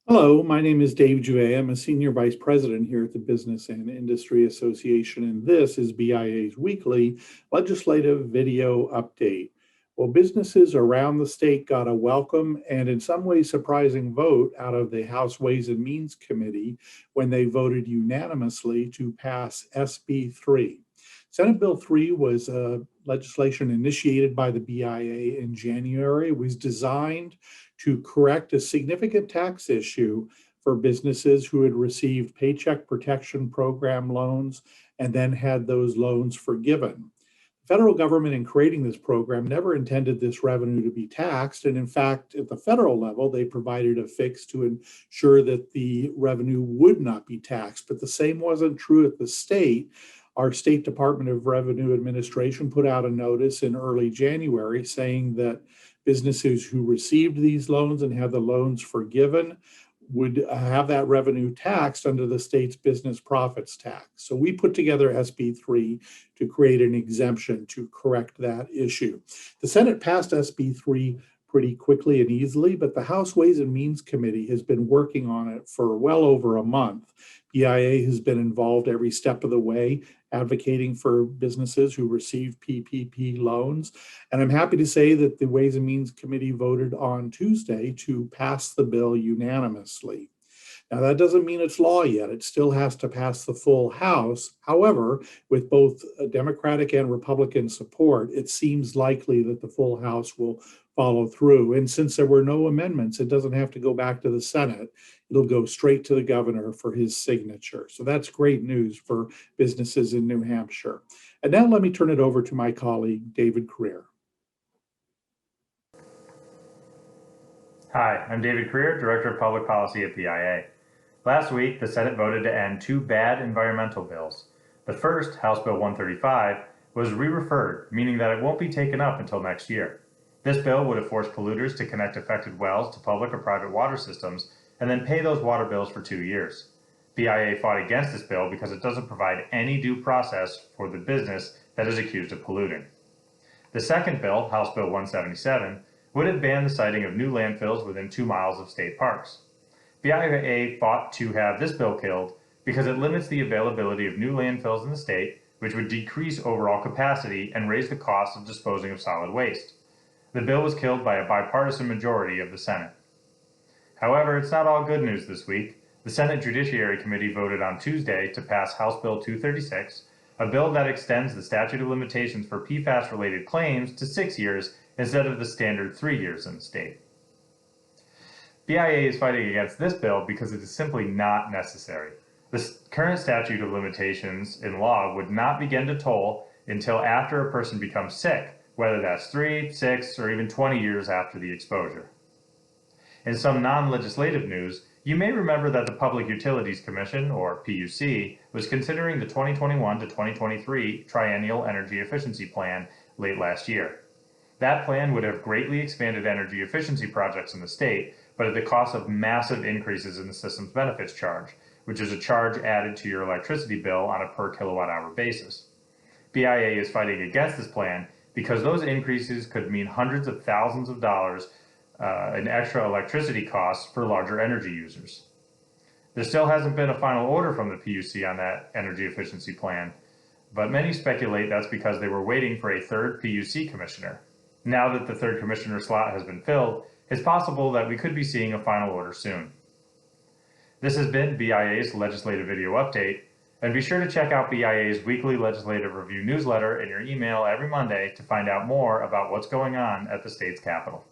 Hello, my name is Dave Jouet. I'm a Senior Vice President here at the Business and Industry Association, and this is BIA's weekly legislative video update. Well, businesses around the state got a welcome and in some ways surprising vote out of the House Ways and Means Committee when they voted unanimously to pass SB 3. Senate Bill 3 was legislation initiated by the BIA in January. It was designed to correct a significant tax issue for businesses who had received Paycheck Protection Program loans and then had those loans forgiven. The federal government, in creating this program, never intended this revenue to be taxed. And in fact, at the federal level, they provided a fix to ensure that the revenue would not be taxed. But the same wasn't true at the state. Our State Department of Revenue Administration put out a notice in early January saying that businesses who received these loans and had the loans forgiven would have that revenue taxed under the state's business profits tax. So we put together SB 3 to create an exemption to correct that issue. The Senate passed SB 3 pretty quickly and easily, but the House Ways and Means Committee has been working on it for well over a month. BIA has been involved every step of the way, advocating for businesses who receive PPP loans. And I'm happy to say that the Ways and Means Committee voted on Tuesday to pass the bill unanimously. Now, that doesn't mean it's law yet. It still has to pass the full House. However, with both Democratic and Republican support, it seems likely that the full House will follow through. And since there were no amendments, it doesn't have to go back to the Senate. It'll go straight to the governor for his signature. So that's great news for businesses in New Hampshire. And now let me turn it over to my colleague, David Creer. Hi, I'm David Creer, Director of Public Policy at BIA. Last week, the Senate voted to end two bad environmental bills. The first, House Bill 135, was re-referred, meaning that it won't be taken up until next year. This bill would have forced polluters to connect affected wells to public or private water systems and then pay those water bills for 2 years. BIA fought against this bill because it doesn't provide any due process for the business that is accused of polluting. The second bill, House Bill 177, would have banned the siting of new landfills within 2 miles of state parks. BIA fought to have this bill killed because it limits the availability of new landfills in the state, which would decrease overall capacity and raise the cost of disposing of solid waste. The bill was killed by a bipartisan majority of the Senate. However, it's not all good news this week. The Senate Judiciary Committee voted on Tuesday to pass House Bill 236, a bill that extends the statute of limitations for PFAS-related claims to 6 years instead of the standard 3 years in the state. BIA is fighting against this bill because it is simply not necessary. The current statute of limitations in law would not begin to toll until after a person becomes sick, whether that's 3, 6, or even 20 years after the exposure. In some non-legislative news, you may remember that the Public Utilities Commission, or PUC, was considering the 2021 to 2023 Triennial Energy Efficiency Plan late last year. That plan would have greatly expanded energy efficiency projects in the state, but at the cost of massive increases in the system's benefits charge, which is a charge added to your electricity bill on a per kilowatt hour basis. BIA is fighting against this plan because those increases could mean hundreds of thousands of dollars in extra electricity costs for larger energy users. There still hasn't been a final order from the PUC on that energy efficiency plan, but many speculate that's because they were waiting for a third PUC commissioner. Now that the third commissioner slot has been filled, it's possible that we could be seeing a final order soon. This has been BIA's Legislative Video Update, and be sure to check out BIA's weekly Legislative Review newsletter in your email every Monday to find out more about what's going on at the state's Capitol.